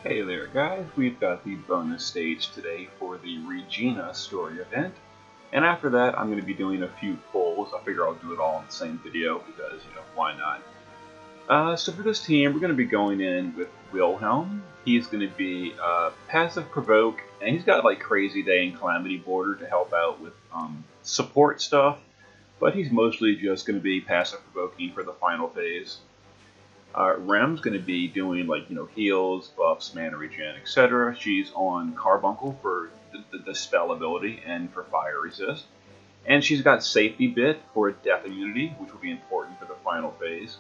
Hey there guys, we've got the bonus stage today for the Regina story event, and after that I'm going to be doing a few polls. I figure I'll do it all in the same video because, why not? So for this team, we're going to be going in with Wilhelm. He's going to be passive provoke, and he's got like Crazy Day and Calamity Border to help out with support stuff, but he's mostly just going to be passive provoking for the final phase. Rem's going to be doing heals, buffs, mana regen, etc. She's on Carbuncle for the spell ability and for fire resist. And she's got Safety Bit for death immunity, which will be important for the final phase.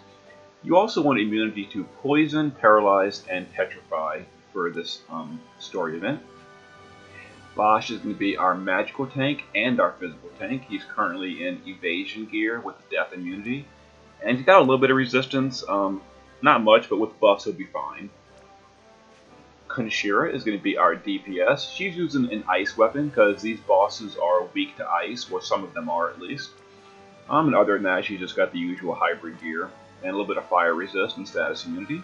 You also want immunity to Poison, Paralyze, and Petrify for this story event. Bosch is going to be our magical tank and our physical tank. He's currently in evasion gear with death immunity. And he's got a little bit of resistance. Not much, but with buffs he'll be fine. Konshira is going to be our DPS. She's using an ice weapon because these bosses are weak to ice, or some of them are at least. And other than that, she's just got the usual hybrid gear and a little bit of fire resist and status immunity.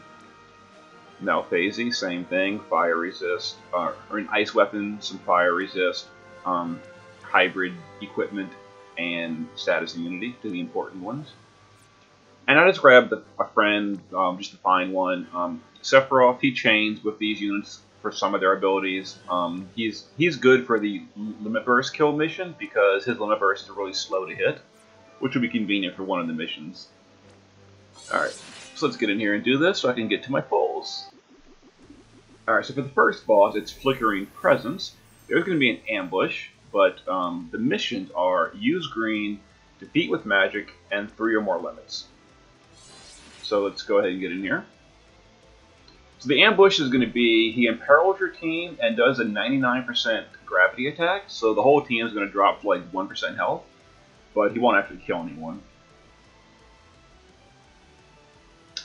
Malphase, same thing, fire resist, or an ice weapon, some fire resist, hybrid equipment, and status immunity to the important ones. And I just grabbed a friend just to find one. Sephiroth, he chains with these units for some of their abilities. He's good for the Limit Burst kill mission because his Limit Burst is really slow to hit, which would be convenient for one of the missions. Alright, so let's get in here and do this so I can get to my polls. Alright, so for the first boss, it's Flickering Presence. There's going to be an ambush, but the missions are use green, defeat with magic, and 3 or more limits. So let's go ahead and get in here. So the ambush is going to be, he imperils your team and does a 99% gravity attack. So the whole team is going to drop to like 1% health, but he won't actually kill anyone.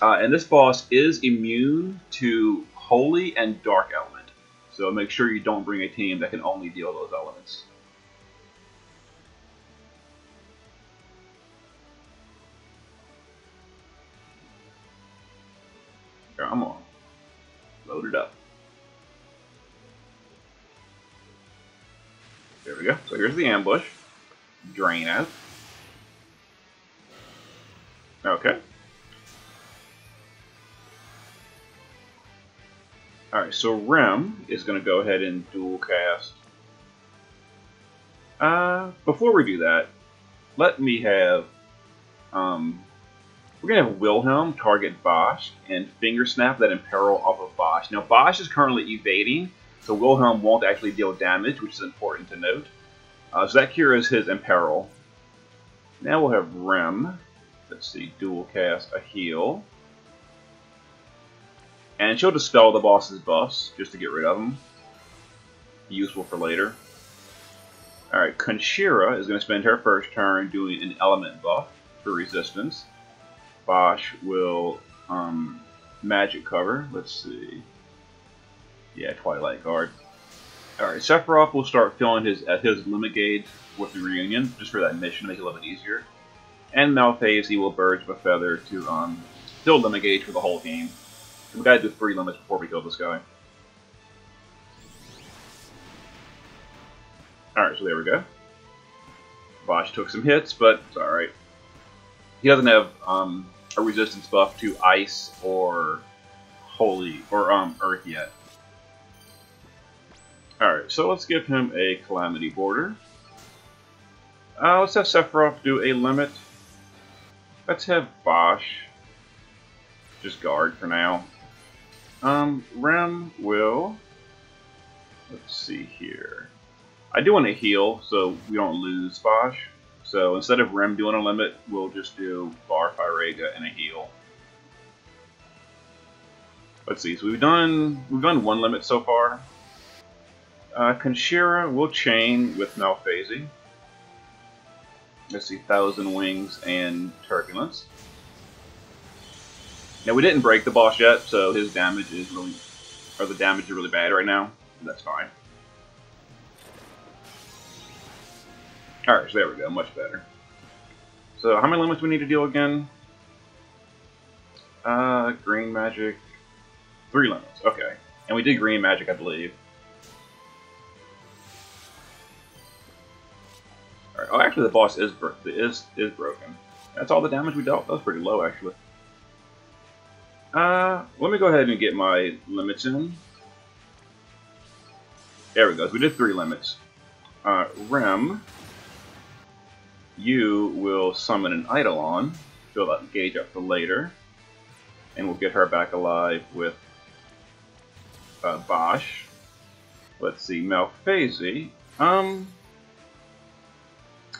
And this boss is immune to Holy and Dark Element. So make sure you don't bring a team that can only deal those elements. Come on. Load it up. There we go. So here's the ambush. Drain out. Okay. Alright, so Rem is going to go ahead and dual cast. Before we do that, let me have we're going to have Wilhelm target Bosch and Finger Snap that imperil off of Bosch. Now, Bosch is currently evading, so Wilhelm won't actually deal damage, which is important to note. So that cures his imperil. Now we'll have Rem, let's see, dual cast a heal. And she'll dispel the boss's buffs, just to get rid of them. Useful for later. Alright, Konshira is going to spend her first turn doing an element buff for resistance. Bosch will magic cover. Let's see. Yeah, Twilight Guard. Alright, Sephiroth will start filling his limit gauge with the reunion, just for that mission to make it a little bit easier. And Malphase, he will Birds of a Feather to fill limit gauge for the whole team. We gotta do 3 limits before we kill this guy. Alright, so there we go. Bosch took some hits, but it's alright. He doesn't have a resistance buff to Ice or Holy or Earth yet. Alright, so let's give him a Calamity Border. Let's have Sephiroth do a limit. Let's have Bosch just guard for now. Rem will... Let's see here. I do want to heal so we don't lose Bosch. So instead of Rem doing a limit, we'll just do Bar Firega and a heal. Let's see, so we've done 1 limit so far. Konshira will chain with Malphase. Let's see, Thousand Wings and Turbulence. Now we didn't break the boss yet, so his damage is really, or the damage is really bad right now. That's fine. Alright, so there we go, much better. So how many limits do we need to deal again? Green magic, 3 limits, okay. And we did green magic, I believe. Alright, oh, actually the boss is broken. That's all the damage we dealt. That was pretty low, actually. Let me go ahead and get my limits in. There we go. So we did 3 limits. Rem, you will summon an Eidolon, fill that gauge up for later, and we'll get her back alive with Bosch. Let's see, Malphase. Oh,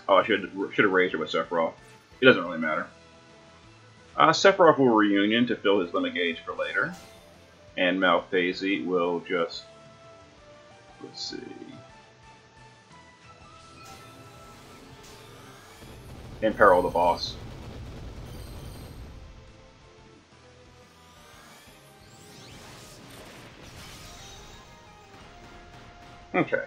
I should have raised her with Sephiroth. It doesn't really matter. Sephiroth will reunion to fill his limit gauge for later, and Malphase will just, let's see, imperil the boss. Okay.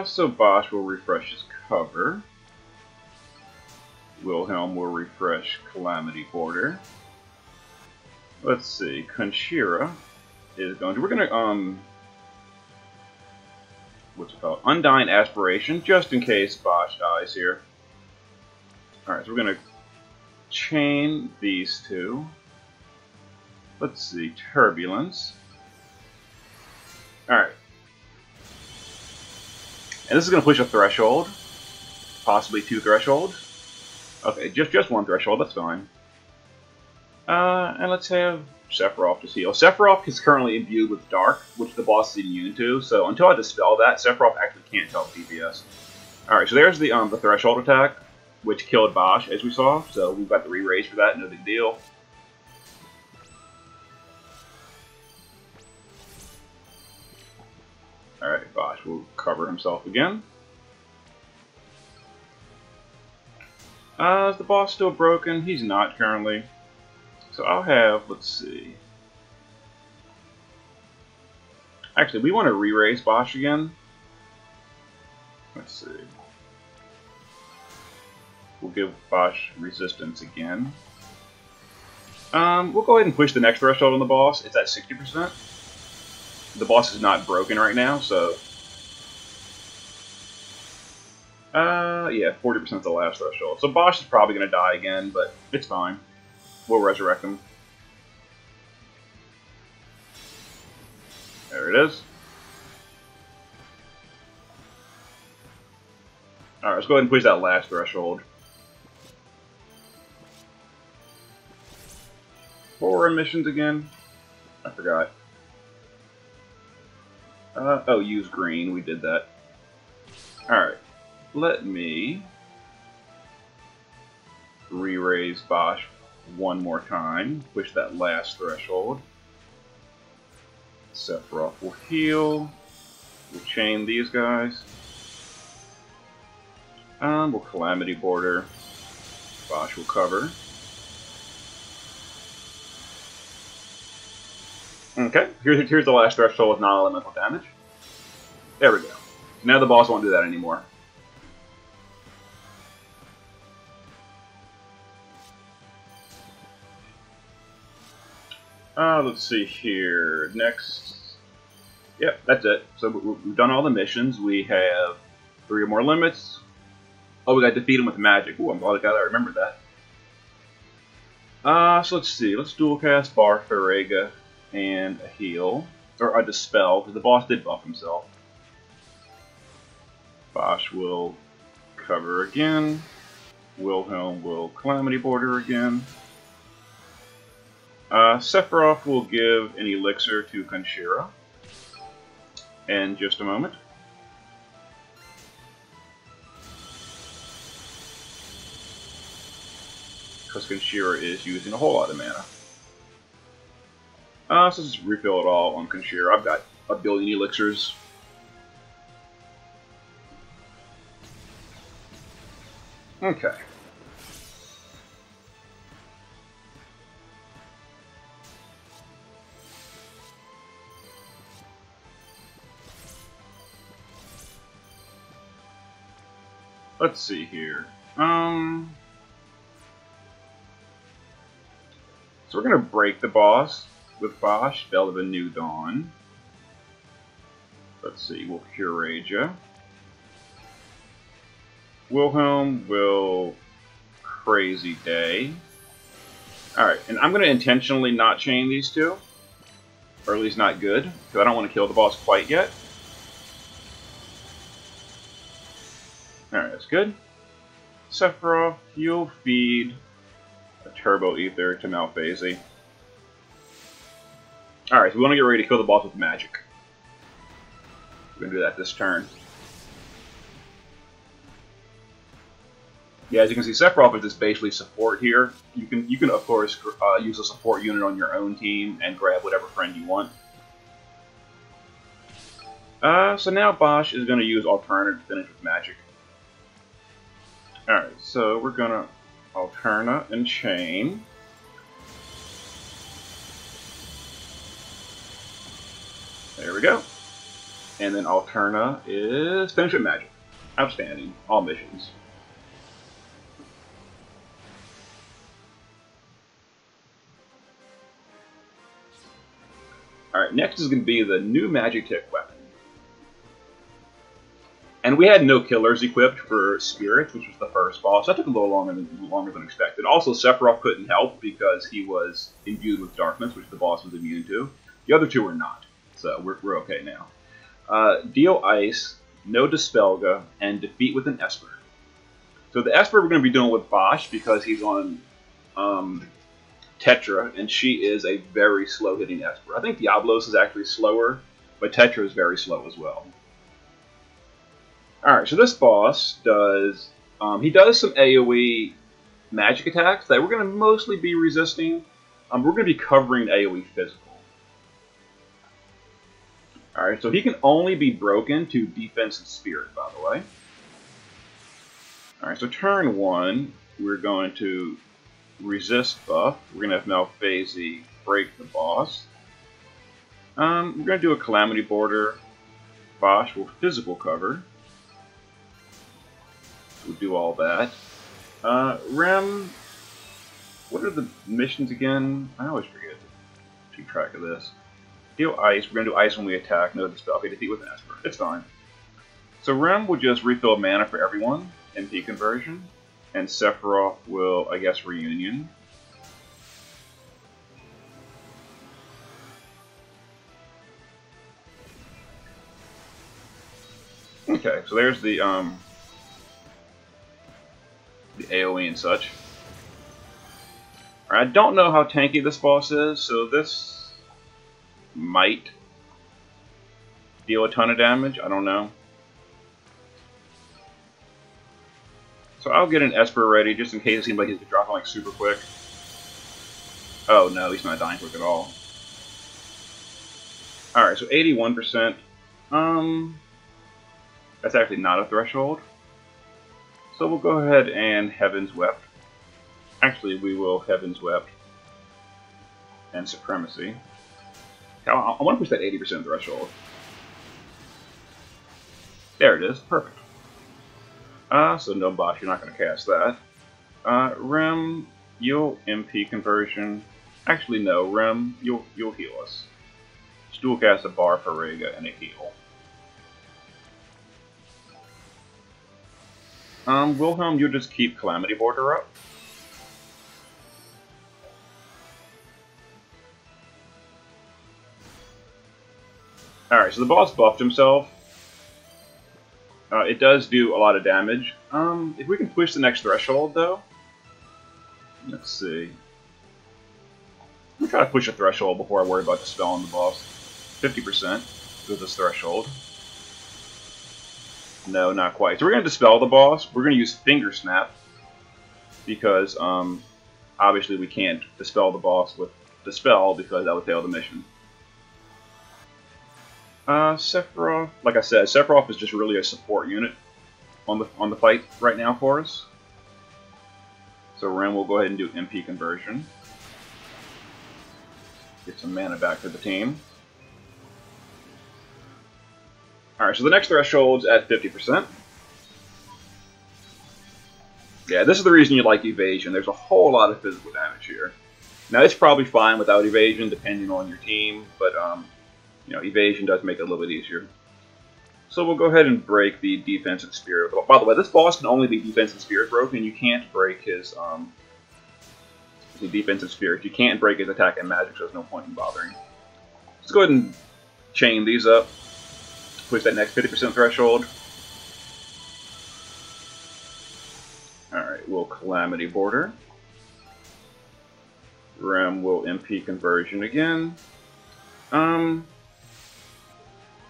So Bosch will refresh his cover. Wilhelm will refresh Calamity Border. Let's see, Conchira is going to... We're gonna, what's it called? Undying Aspiration, just in case Bosch dies here. Alright, so we're gonna chain these two. Let's see, Turbulence. Alright. And this is gonna push a threshold. Possibly 2 thresholds. Okay, just 1 threshold, that's fine. And let's have Sephiroth just heal. Sephiroth is currently imbued with Dark, which the boss is immune to, so until I dispel that, Sephiroth actually can't tell DPS. Alright, so there's the threshold attack, which killed Bosch, as we saw, so we've got the re-raise for that, no big deal. Alright, Bosch will cover himself again. Is the boss still broken? He's not currently. So I'll have, let's see. Actually, we want to re-raise Bosch again. Let's see. We'll give Bosch resistance again. We'll go ahead and push the next threshold on the boss. It's at 60%. The boss is not broken right now, so... yeah, 40% is the last threshold. So Bosch is probably going to die again, but it's fine. We'll resurrect him. There it is. Alright, let's go ahead and push that last threshold. 4 emissions again? I forgot. Oh, use green. We did that. Alright. Let me re-raise Bosch one more time. Push that last threshold. Sephiroth will heal. We'll chain these guys. We'll Calamity Border. Bosch will cover. Okay, here's the last threshold with non-elemental damage. There we go. Now the boss won't do that anymore. Let's see here. Next. Yep, that's it. So we've done all the missions. We have 3 or more limits. Oh, we got to defeat him with magic. Ooh, I'm glad I remembered that. So let's see. Let's dual cast Bar Farega and a heal. Or a dispel, because the boss did buff himself. Bosch will cover again. Wilhelm will Calamity Border again. Sephiroth will give an elixir to Conchira. In just a moment. Because Conchira is using a whole lot of mana. So let's just refill it all on Conchira. I've got a billion elixirs. Okay. Let's see here. So we're going to break the boss with Bosch, Bell of a New Dawn. Let's see, we'll Cure ya. Wilhelm will Crazy Day. Alright, and I'm going to intentionally not chain these two. Or at least not good, because I don't want to kill the boss quite yet. Alright, that's good. Sephiroth, you'll feed a Turbo Ether to Malphase. Alright, so we want to get ready to kill the boss with magic. We're going to do that this turn. Yeah, as you can see, Sephiroth is just basically support here. You can of course use a support unit on your own team and grab whatever friend you want. So now Bosch is going to use Alterna to finish with magic. Alright, so we're going to Alterna and chain. There we go. And then Alterna is finish with magic. Outstanding. All missions. Alright, next is going to be the new Magic Tech weapon. And we had no killers equipped for Spirits, which was the first boss. That took a little longer than expected. Also, Sephiroth couldn't help because he was imbued with darkness, which the boss was immune to. The other two were not, so we're okay now. Deal Ice, no Dispelga, and defeat with an Esper. So the Esper we're going to be doing with Bosch because he's on Tetra, and she is a very slow-hitting Esper. I think Diablos is actually slower, but Tetra is very slow as well. Alright, so this boss does... he does some AoE magic attacks that we're going to mostly be resisting. We're going to be covering AoE physical. Alright, so he can only be broken to defense and spirit, by the way. Alright, so turn 1, we're going to resist buff. We're going to have Malphase break the boss. We're going to do a Calamity Border. Bosch will physical cover. We'll do all that. Rem, what are the missions again? I always forget to keep track of this. Deal Ice. We're going to do Ice when we attack. No Dispel. Okay, defeat with an Esper. It's fine. So Rem will just refill mana for everyone. MP conversion. And Sephiroth will, I guess, reunion. Okay, so there's the AoE and such. I don't know how tanky this boss is, so this might deal a ton of damage. I don't know. So I'll get an Esper ready just in case it seems like he's dropping like super quick. Oh no, he's not dying quick at all. Alright, so 81%. That's actually not a threshold. So we'll go ahead and Heaven's Wept. Actually, we will Heaven's Wept and Supremacy. I want to push that 80% threshold. There it is. Perfect. So no Bosch, you're not going to cast that. Rem, you'll MP conversion. Actually, no. Rem, you'll heal us. Just dual cast a Bar for Rega and a heal. Wilhelm, you'll just keep Calamity Border up. Alright, so the boss buffed himself. It does do a lot of damage. If we can push the next threshold, though. Let's see. Let me try to push a threshold before I worry about dispelling the boss. 50% with this threshold. No, not quite. So we're going to dispel the boss. We're going to use Finger Snap. Because, obviously we can't dispel the boss with Dispel because that would fail the mission. Sephiroth, like I said, Sephiroth is just really a support unit on the fight right now for us. So Ren will go ahead and do MP conversion. Get some mana back to the team. Alright, so the next threshold's at 50%. Yeah, this is the reason you like Evasion. There's a whole lot of physical damage here. Now it's probably fine without evasion, depending on your team, but you know, evasion does make it a little bit easier. So we'll go ahead and break the defensive spirit. By the way, this boss can only be defensive spirit broken. You can't break his the defensive spirit. You can't break his attack and magic, so there's no point in bothering. Let's go ahead and chain these up. Push that next 50% threshold. Alright, we'll Calamity Border. Rem will MP Conversion again.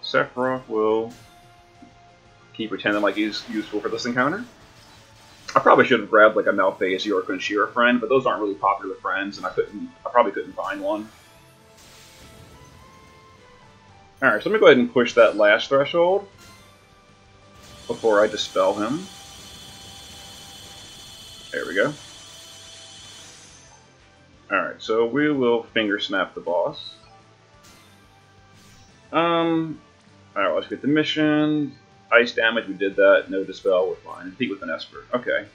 Sephiroth will keep pretending like he's useful for this encounter. I probably should have grabbed like a Malphasea or a Conshira friend, but those aren't really popular friends, and I probably couldn't find one. Alright, so let me go ahead and push that last threshold before I dispel him. There we go. Alright, so we will finger snap the boss. Alright, let's get the mission. Ice damage, we did that. No dispel, we're fine. Defeat with an Esper. Okay.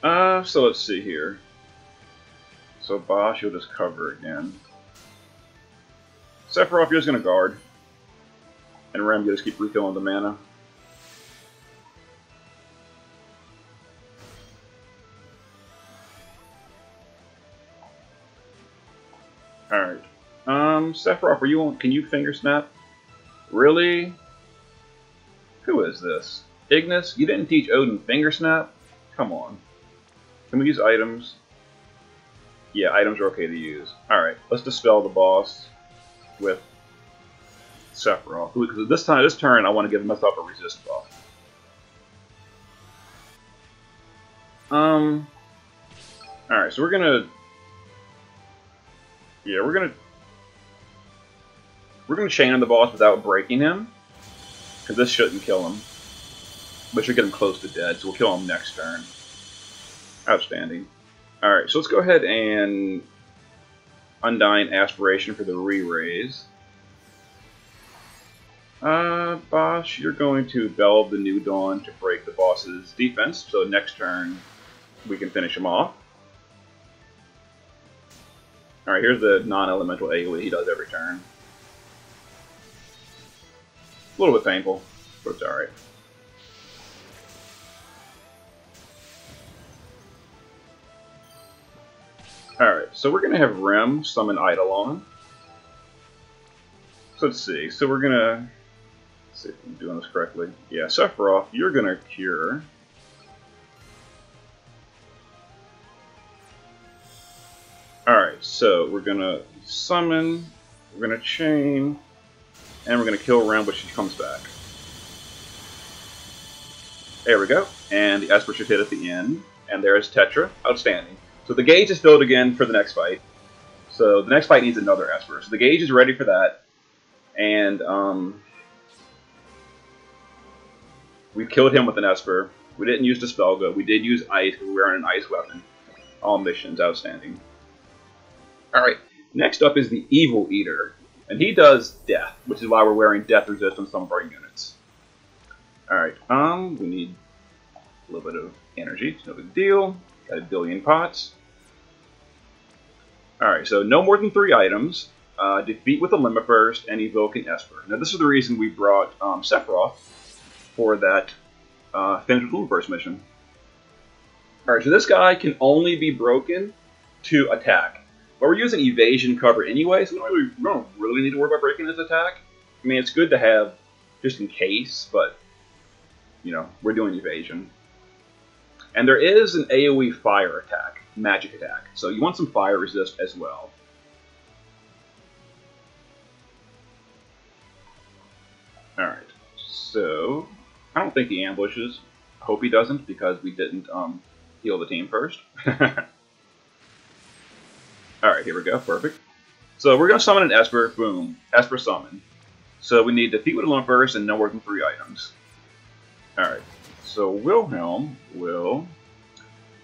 So let's see here. So Bosch, you'll just cover again. Sephiroth, you're just gonna guard. And Rem, you just keep refilling the mana. Alright. Sephiroth, can you finger snap? Really? Who is this? Ignis? You didn't teach Odin finger snap? Come on. Can we use items? Yeah, items are okay to use. Alright, let's dispel the boss with Sephiroth. Because this turn, I want to give myself a resist buff. Alright, so we're gonna... Yeah, we're gonna chain on the boss without breaking him. Because this shouldn't kill him. But should get him close to dead, so we'll kill him next turn. Outstanding. Alright, so let's go ahead and Undying Aspiration for the re-raise. Bosch, you're going to Bell of the New Dawn to break the boss's defense, so next turn we can finish him off. Alright, here's the non-elemental AoE he does every turn. A little bit painful, but it's alright. Alright, so we're going to have Rem summon Eidolon. So let's see. So we're going to... Let's see if I'm doing this correctly. Yeah, Sephiroth, you're going to cure. Alright, so we're going to summon, we're going to chain, and we're going to kill Rem, but she comes back. There we go. And the Esper should hit at the end. And there's Tetra. Outstanding. So the gauge is filled again for the next fight. So the next fight needs another Esper. So the gauge is ready for that. And we killed him with an Esper. We didn't use Dispel Go. We did use Ice because we were on an Ice weapon. All missions, outstanding. Alright, next up is the Evil Eater. And he does Death, which is why we're wearing Death Resist on some of our units. Alright, we need a little bit of energy. It's no big deal. Got a billion pots. Alright, so no more than 3 items. Defeat with a Limit first and evoke an Esper. Now this is the reason we brought Sephiroth for that Finish with Lumiverse mission. Alright, so this guy can only be broken to attack. But we're using evasion cover anyway, so we don't really need to worry about breaking his attack. I mean, it's good to have just in case, but, you know, we're doing evasion. And there is an AoE fire attack, magic attack, so you want some fire resist as well. Alright, so I don't think he ambushes. I hope he doesn't, because we didn't heal the team first. Alright, here we go, perfect. So we're going to summon an Esper, boom, Esper summon. So we need Defeat with a Limit first and no more than 3 items. Alright, so Wilhelm will...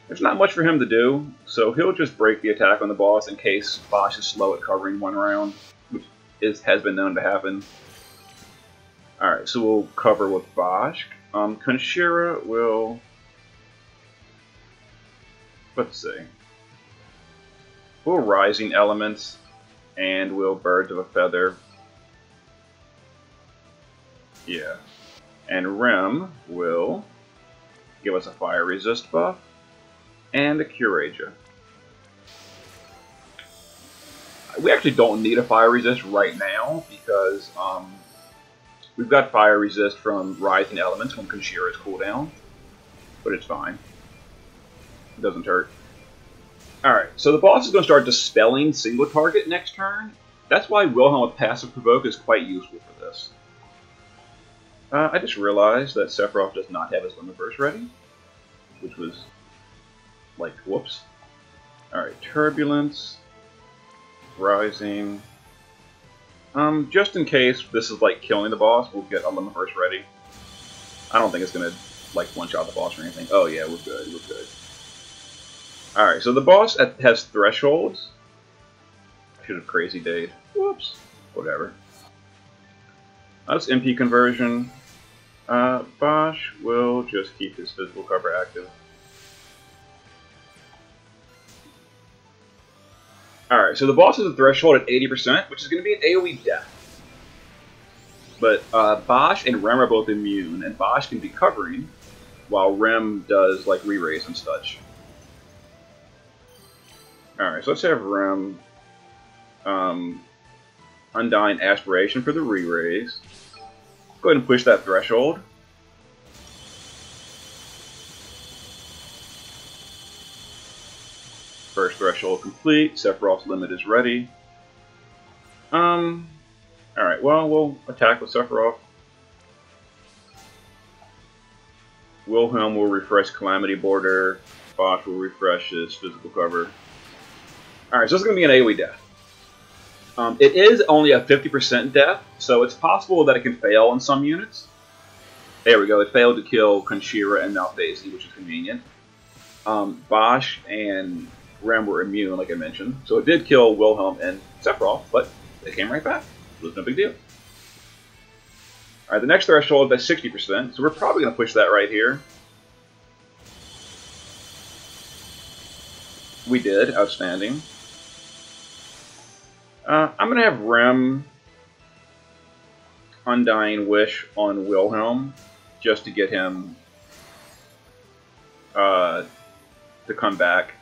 There's not much for him to do, so he'll just break the attack on the boss in case Bosch is slow at covering 1 round, which has been known to happen. Alright, so we'll cover with Bosch. Conshira will... Let's see. We'll Rising Elements, and we'll Birds of a Feather. Yeah. And Rem will give us a Fire Resist buff, and a Curager. We actually don't need a Fire Resist right now, because we've got Fire Resist from Rising Elements when Konshira's cooldown, but it's fine. It doesn't hurt. Alright, so the boss is going to start dispelling single target next turn. That's why Wilhelm with Passive Provoke is quite useful for this. I just realized that Sephiroth does not have his Limit Burst ready, which was, like, whoops. Alright, Turbulence, Rising. Just in case this is, like, killing the boss, we'll get a Limit Burst ready. I don't think it's going to, like, one-shot the boss or anything. Oh yeah, we're good, we're good. Alright, so the boss has thresholds. I should have Crazy Dayed. Whoops. Whatever. That's MP conversion. Bosch will just keep his physical cover active. Alright, so the boss has a threshold at 80%, which is going to be an AoE death. But Bosch and Rem are both immune, and Bosch can be covering, while Rem does like re-raise and such. Alright, so let's have Rem Undying Aspiration for the re-raise. Go ahead and push that threshold. First threshold complete. Sephiroth's limit is ready. Alright, well, we'll attack with Sephiroth. Wilhelm will refresh Calamity Border. Bosch will refresh his physical cover. Alright, so this is going to be an AoE death. It is only a 50% death, so it's possible that it can fail on some units. There we go, it failed to kill Konshira and Malphasi, which is convenient. Bosch and Rem were immune, like I mentioned, so it did kill Wilhelm and Sephiroth, but they came right back. It was no big deal. Alright, the next threshold is at 60%, so we're probably going to push that right here. We did, outstanding. I'm going to have Rem Undying Wish on Wilhelm, just to get him to come back.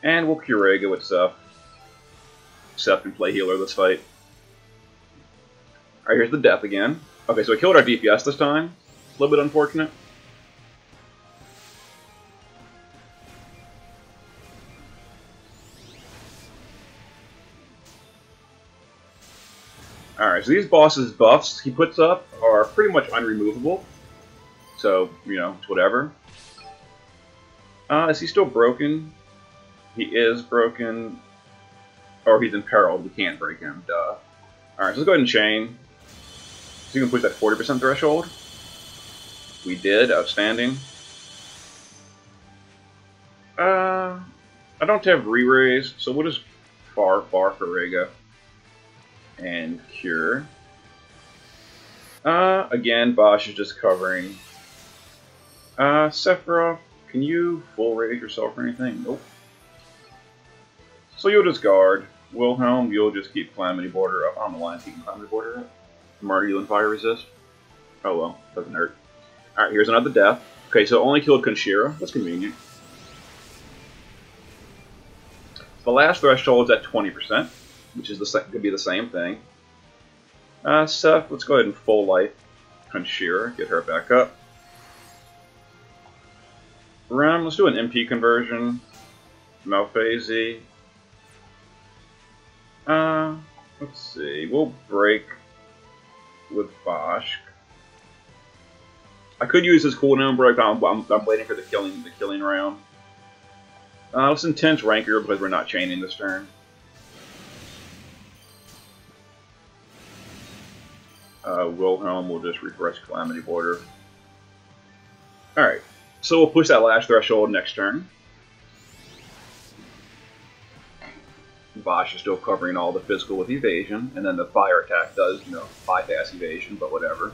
And we'll Kurega with Seth. Seth can play healer this fight. Alright, here's the death again. Okay, so we killed our DPS this time. A little bit unfortunate. Alright, so these bosses' buffs he puts up are pretty much unremovable. So, you know, it's whatever. Is he still broken? He is broken. Or he's imperiled. We can't break him. Duh. Alright, so let's go ahead and chain. So you can push that 40% threshold. We did. Outstanding. I don't have re-raise, so we'll just bar Farega and cure. Again, Bosch is just covering. Sephiroth, can you full raise yourself or anything? Nope. So you'll just guard. Wilhelm, you'll just keep Calamity Border up. On the line, keeping Calamity Border up. Marty and Fire Resist. Oh well, doesn't hurt. Alright, here's another death. Okay, so only killed Konshira. That's convenient. The last threshold is at 20%, which is going to be the same thing. Seth, let's go ahead and full life Konshira, get her back up. Rem, let's do an MP conversion. Malphasi. Let's see, we'll break with Bosch. I could use his cooldown break, I'm waiting for the killing round. Let's intense Ranker because we're not chaining this turn. Wilhelm will just refresh Calamity Border. Alright, so we'll push that last threshold next turn. Bosch is still covering all the physical with evasion, and then the fire attack does, you know, bypass evasion, but whatever.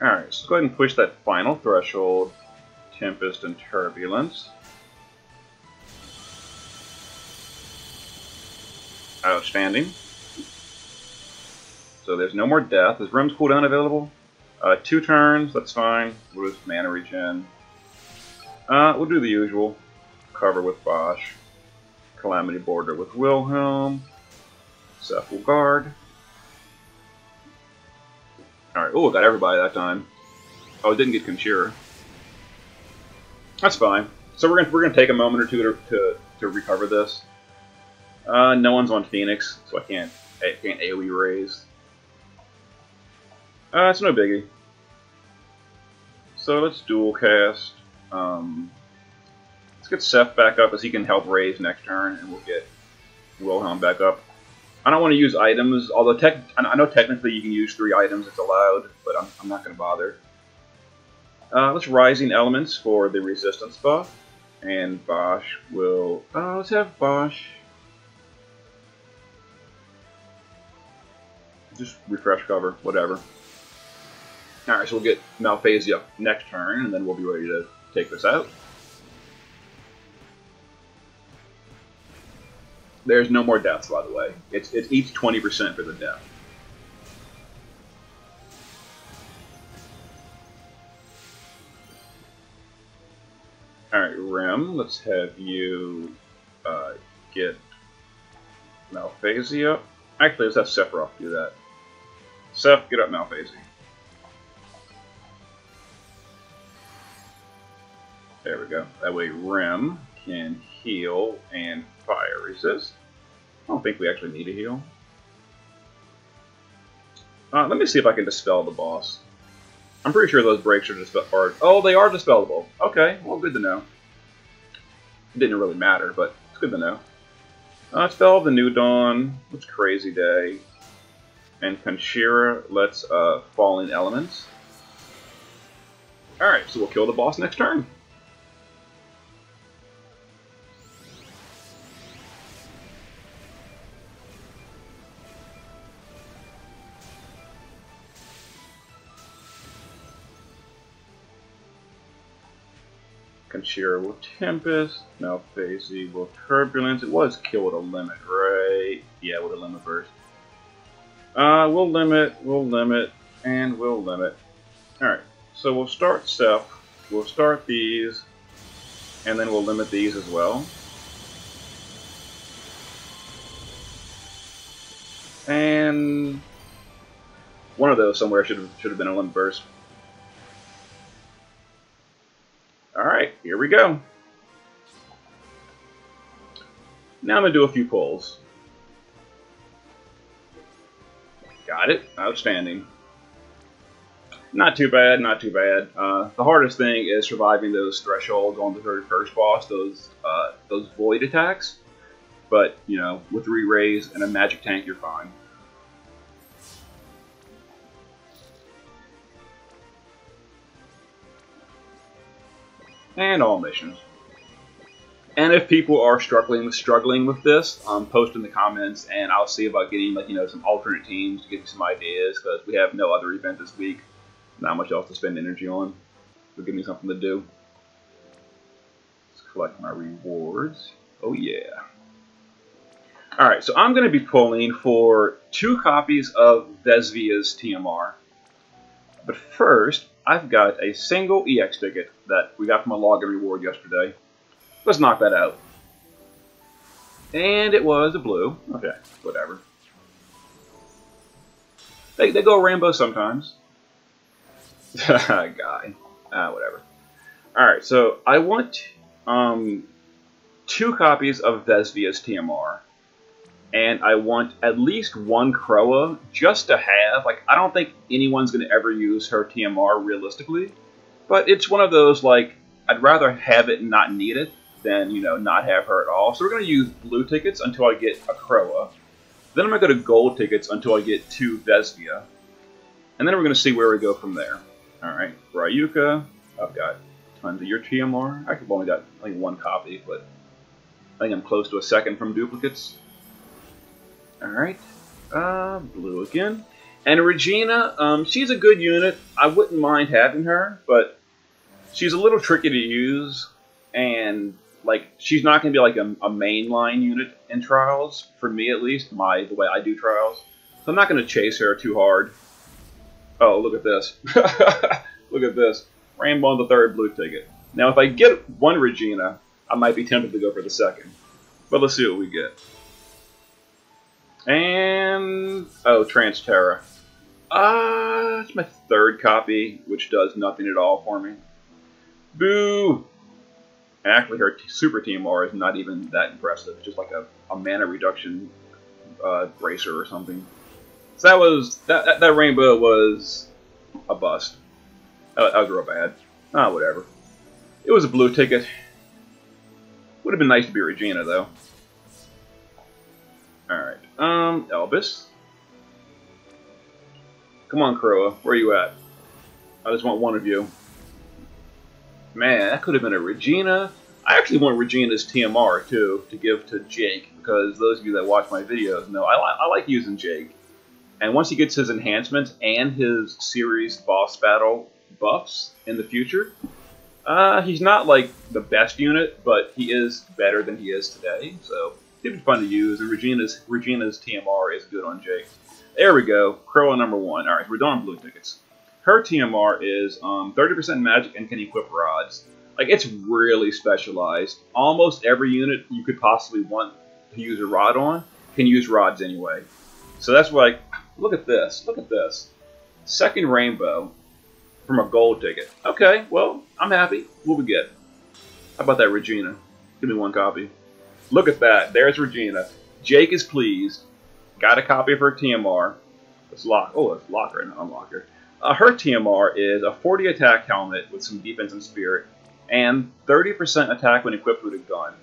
Alright, so go ahead and push that final threshold. Tempest and Turbulence. Outstanding. So there's no more death. Is Rim's cooldown available? 2 turns, that's fine. We'll just mana regen. We'll do the usual. Cover with Bosch. Calamity Border with Wilhelm. Seth will guard. Alright, oh, I got everybody that time. Oh, it didn't get Conchira. That's fine. So we're gonna take a moment or two to recover this. No one's on Phoenix, so I can't AoE raise. It's no biggie. So let's dual cast. Let's get Seth back up as he can help raise next turn, and we'll get Wilhelm back up. I don't want to use items, although I know technically you can use 3 items, it's allowed, but I'm not going to bother. Let's Rising Elements for the resistance buff, and Bosch will... let's have Bosch... Just refresh cover, whatever. Alright, so we'll get Malphasia next turn, and then we'll be ready to take this out. There's no more deaths, by the way. It's each 20% for the death. Alright, Rem, let's have you get Malphasia. Actually, let's have Sephiroth do that. Seph, get up Malphasia. There we go. That way Rem can heal and fire resist. I don't think we actually need a heal. Let me see if I can dispel the boss. I'm pretty sure those breaks are dispellable. Oh, they are dispellable. Okay, well, good to know. It didn't really matter, but it's good to know. Spell of the New Dawn. Let's Crazy Day. And Conchira, let's Falling Elements. Alright, so we'll kill the boss next turn. Conchira will Tempest, Malphasia will Turbulence. It was kill with a limit, right? Yeah, with a limit burst. We'll limit, and we'll limit. Alright, so we'll start Seth, we'll start these, and then we'll limit these as well. And one of those somewhere should have been a limit burst. Alright, here we go. Now I'm going to do a few pulls. Got it. Outstanding. Not too bad, not too bad. The hardest thing is surviving those thresholds on the very first boss, those void attacks. But, you know, with re-raise and a magic tank, you're fine. And all missions. And if people are struggling with this, post in the comments, and I'll see about getting, like, you know, some alternate teams to give you some ideas, because we have no other event this week. Not much else to spend energy on. So give me something to do. Let's collect my rewards. Oh yeah. Alright, so I'm going to be pulling for 2 copies of Vesvia's TMR. But first, I've got a single EX ticket that we got from a login reward yesterday. Let's knock that out. And it was a blue. Okay, whatever. They go rainbow sometimes. Guy. Whatever. Alright, so I want 2 copies of Vesvia's TMR. And I want at least 1 Croa just to have. Like, I don't think anyone's going to ever use her TMR realistically. But it's one of those, like, I'd rather have it and not need it than, you know, not have her at all. So we're going to use blue tickets until I get a Croa. Then I'm going to go to gold tickets until I get 2 Vesvia. And then we're going to see where we go from there. Alright, Ryuka. I've got tons of your TMR. I've only got like 1 copy, but I think I'm close to a second from duplicates. Alright, blue again. And Regina, she's a good unit. I wouldn't mind having her, but she's a little tricky to use, and like she's not going to be like a mainline unit in trials for me at least. The way I do trials, so I'm not going to chase her too hard. Oh, look at this! Look at this! Rainbow on the third blue ticket. Now, if I get one Regina, I might be tempted to go for the second, but let's see what we get. And oh, Transterra. It's my third copy, which does nothing at all for me. Boo! Actually, her Super TMR is not even that impressive. It's just like a mana reduction bracer or something. So that rainbow was a bust. That was real bad. Whatever. It was a blue ticket. Would have been nice to be Regina, though. Alright. Elvis. Come on, Croa. Where are you at? I just want one of you. Man, that could have been a Regina. I actually want Regina's TMR, too, to give to Jake, because those of you that watch my videos know I like using Jake. And once he gets his enhancements and his series boss battle buffs in the future, he's not like the best unit, but he is better than he is today, so it'd be fun to use. And Regina's TMR is good on Jake. There we go, Croa number 1. Alright, we're done on blue tickets. Her TMR is 30% magic and can equip rods. Like, it's really specialized. Almost every unit you could possibly want to use a rod on can use rods anyway. So that's why, look at this. Look at this. Second rainbow from a gold ticket. Okay, well, I'm happy. What we get? How about that Regina? Give me one copy. Look at that. There's Regina. Jake is pleased. Got a copy of her TMR. Let's lock. Oh, let's lock her and unlock her. Her TMR is a 40 attack helmet with some defense and spirit, and 30% attack when equipped with a gun.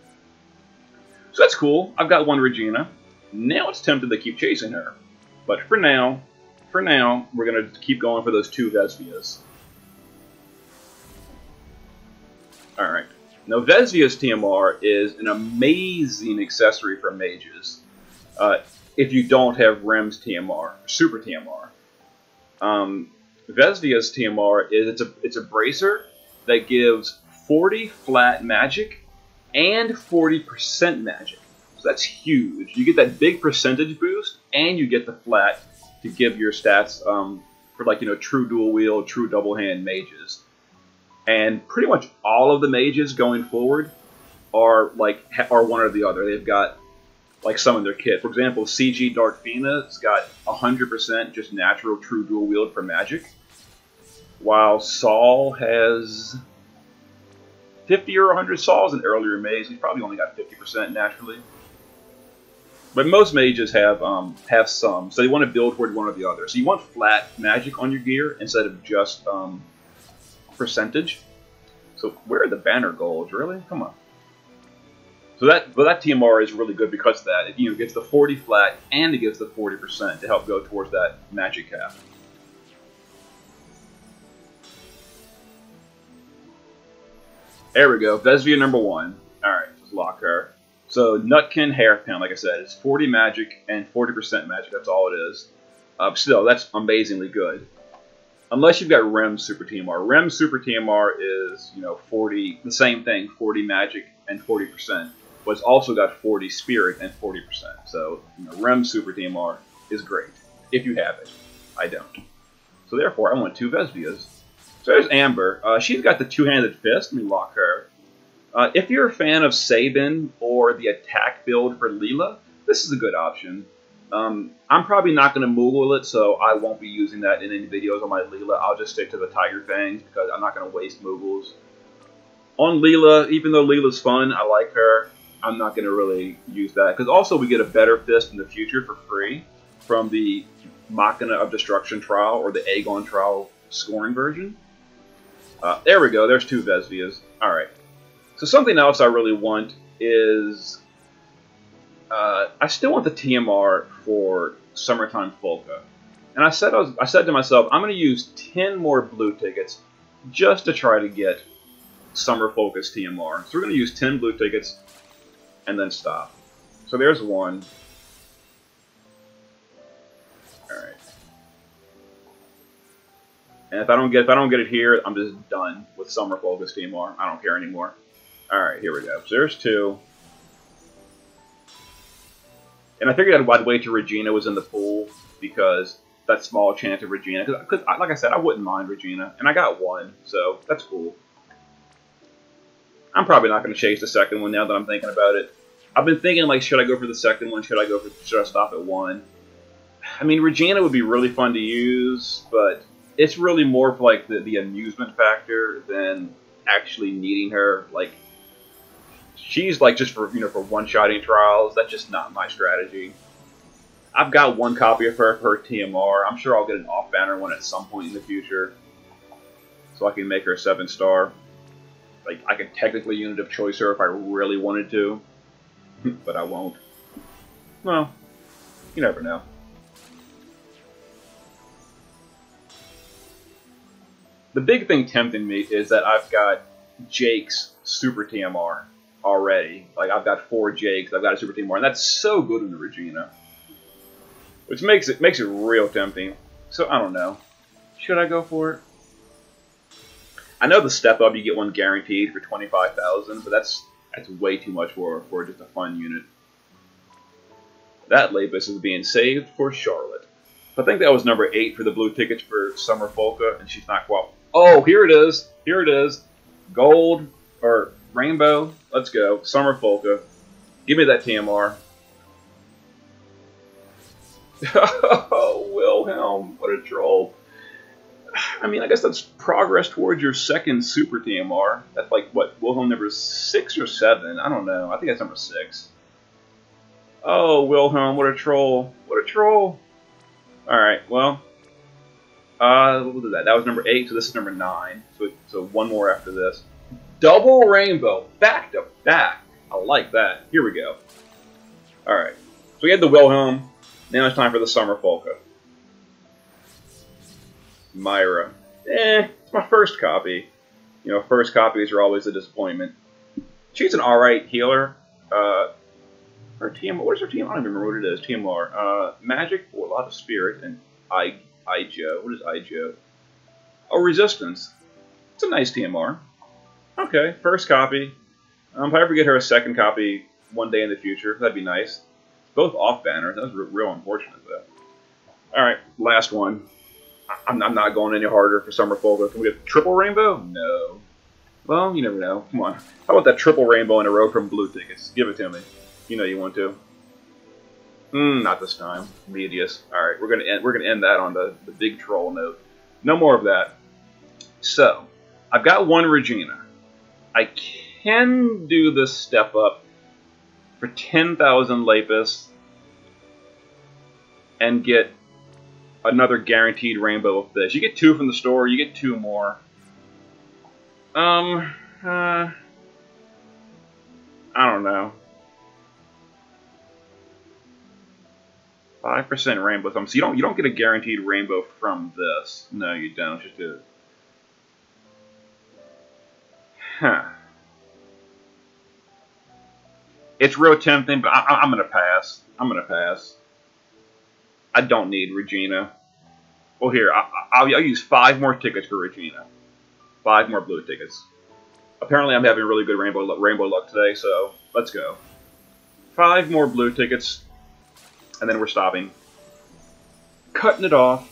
So that's cool. I've got one Regina. Now it's tempted to keep chasing her. But for now, we're going to keep going for those 2 Vesvias. Alright. Now, Vesvia's TMR is an amazing accessory for mages. If you don't have Rem's TMR, Super TMR. Vesvia's TMR is it's a bracer that gives 40 flat magic and 40% magic. So that's huge. You get that big percentage boost, and you get the flat to give your stats for, like, you know, true dual wield, true double hand mages. And pretty much all of the mages going forward are one or the other. They've got like some in their kit. For example, CG Darkfina's got 100% just natural true dual wield for magic, while Saul has 50 or 100 Sauls in earlier mages. He's probably only got 50% naturally. But most mages have some, so they want to build toward one or the other. So you want flat magic on your gear instead of just percentage. So where are the banner golds? Really? Come on. So that TMR is really good because of that. It gets the 40 flat and it gives the 40% to help go towards that magic cap. There we go. Vesvia number 1. Alright, let's lock her. So Nutkin Hairpin, like I said, is 40 magic and 40% magic. That's all it is. Still, that's amazingly good. Unless you've got Rem's Super TMR. Rem's Super TMR is, 40, the same thing, 40 magic and 40%. But it's also got 40 spirit and 40%. So, Rem's Super TMR is great, if you have it. I don't. So therefore, I want 2 Vesvias. So there's Amber. She's got the two-handed fist. Let me lock her. If you're a fan of Sabin or the attack build for Leela, this is a good option. I'm probably not going to Moogle it, so I won't be using that in any videos on my Leela. I'll just stick to the Tiger Fangs because I'm not going to waste Moogles. On Leela, even though Leela's fun, I like her, I'm not going to really use that. Because also we get a better fist in the future for free from the Machina of Destruction trial or the Aegon trial scoring version. There we go. There's 2 Vesvias. Alright. So something else I really want is... I still want the TMR for Summertime Folka. And I said to myself, I'm going to use 10 more blue tickets just to try to get Summer Folka's TMR. So we're going to use 10 blue tickets and then stop. So there's one. Alright. And if I don't get it here, I'm just done with Summer Focus TMR. I don't care anymore. All right, here we go. So there's 2. And I figured I'd wait till Regina was in the pool because that small chance of Regina. Because like I said, I wouldn't mind Regina, and I got 1, so that's cool. I'm probably not going to chase the second one now that I'm thinking about it. I've been thinking, like, should I go for the second one? Should I stop at 1? I mean, Regina would be really fun to use, but it's really more for, like, the amusement factor than actually needing her. Like, she's, like, just for, for one-shotting trials. That's just not my strategy. I've got 1 copy of her for her TMR. I'm sure I'll get an off-banner one at some point in the future, so I can make her a 7-star. Like, I could technically unit of choice her if I really wanted to, but I won't. Well, you never know. The big thing tempting me is that I've got Jake's Super TMR already. Like, I've got 4 Jakes, I've got a Super TMR, and that's so good in the Regina. Which makes it real tempting. So, I don't know. Should I go for it? I know the step up, you get 1 guaranteed for 25,000, but that's way too much for just a fun unit. That Lapis is being saved for Charlotte. I think that was number 8 for the blue tickets for Summer Polka, and she's not quite. Oh, here it is. Here it is. Gold or rainbow. Let's go. Summer Polka. Give me that TMR. Oh, Wilhelm. What a troll. I mean, I guess that's progress towards your second Super TMR. That's like, what, Wilhelm number 6 or 7? I don't know. I think that's number 6. Oh, Wilhelm, what a troll. What a troll. Alright, well. We'll do that. That was number 8, so this is number 9. So 1 more after this. Double rainbow. Back to back. I like that. Here we go. Alright. So we had the Wilhelm. Now it's time for the Summer Polka. Myra. It's my first copy. You know, first copies are always a disappointment. She's an alright healer. Her TMR, what is her TMR? I don't even remember what it is. TMR. Magic, a lot of spirit, and Ijo. What is Ijo? Oh, resistance. It's a nice TMR. Okay, first copy. If I ever get her a second copy one day in the future, that'd be nice. Both off banners. That was real unfortunate, though. Alright, last one. I'm not going any harder for Summer Polka. Can we get triple rainbow? No. Well, you never know. Come on. How about that triple rainbow in a row from blue tickets? Give it to me. You know you want to. Not this time. Medius. Alright, we're gonna end that on the big troll note. No more of that. So, I've got 1 Regina. I can do this step up for 10,000 Lapis and get another guaranteed rainbow of this. You get 2 from the store, you get 2 more. I don't know. 5% rainbow thumb. So you don't get a guaranteed rainbow from this. No, you don't. Just do it. Huh. It's real tempting, but I'm gonna pass. I'm gonna pass. I don't need Regina. Well, here I'll use 5 more tickets for Regina. 5 more blue tickets. Apparently, I'm having really good rainbow luck today, so let's go. 5 more blue tickets. And then we're stopping. Cutting it off.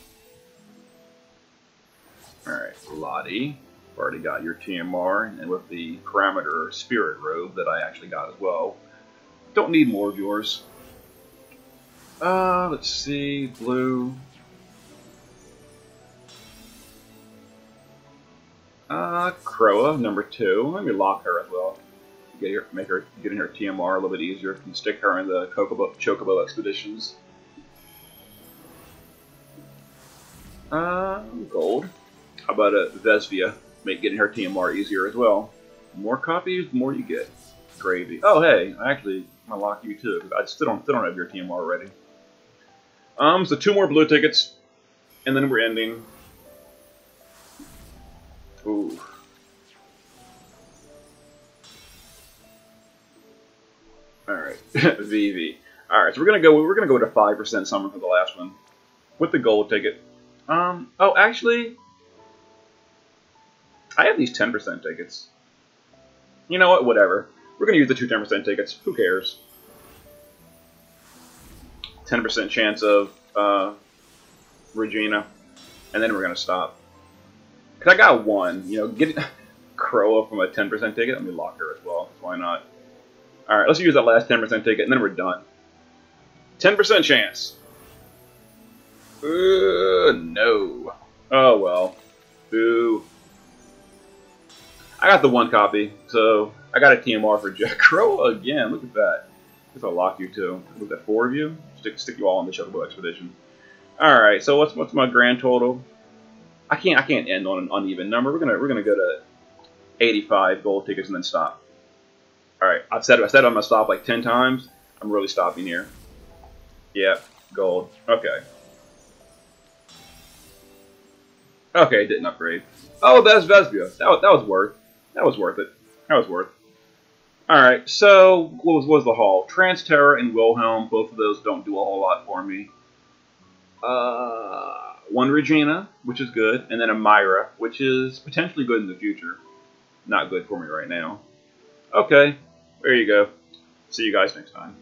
Alright, Lottie. Already got your TMR, and with the parameter Spirit Robe that I actually got as well. Don't need more of yours. Let's see. Blue. Croa, number 2. Let me lock her as well. Make her get in her TMR a little bit easier. You can stick her in the Chocobo expeditions. Gold. How about a Vesvia? Make getting her TMR easier as well. The more copies, the more you get. Gravy. Oh hey, I'm gonna lock you too. I still don't have your TMR already. So 2 more blue tickets, and then we're ending. Ooh. Alright, VV. Alright, so we're gonna go to 5% summer for the last one. With the gold ticket. Oh actually I have these 10% tickets. You know what? Whatever. We're gonna use the two 10% tickets. Who cares? 10% chance of Regina, and then we're gonna stop. Cause I got one. You know, get Croa from a 10% ticket. Let me lock her as well. Why not? All right, let's use that last 10% ticket, and then we're done. 10% chance. No. Oh well. Boo. I got the one copy, so I got a TMR for Jack Crow again. Look at that. I guess I'll lock you too. Look at 4 of you. Stick you all on the Chocobo Expedition. All right. So what's my grand total? I can't end on an uneven number. We're gonna go to 85 gold tickets and then stop. All right. I said I'm gonna stop like 10 times. I'm really stopping here. Yeah, gold. Okay. Okay, didn't upgrade. Oh, that's Vesvia. That was worth. That was worth it. That was worth. Alright, so what was the haul? Transterra and Wilhelm, both of those don't do a whole lot for me. One Regina, which is good, and then a Myra, which is potentially good in the future. Not good for me right now. Okay, there you go. See you guys next time.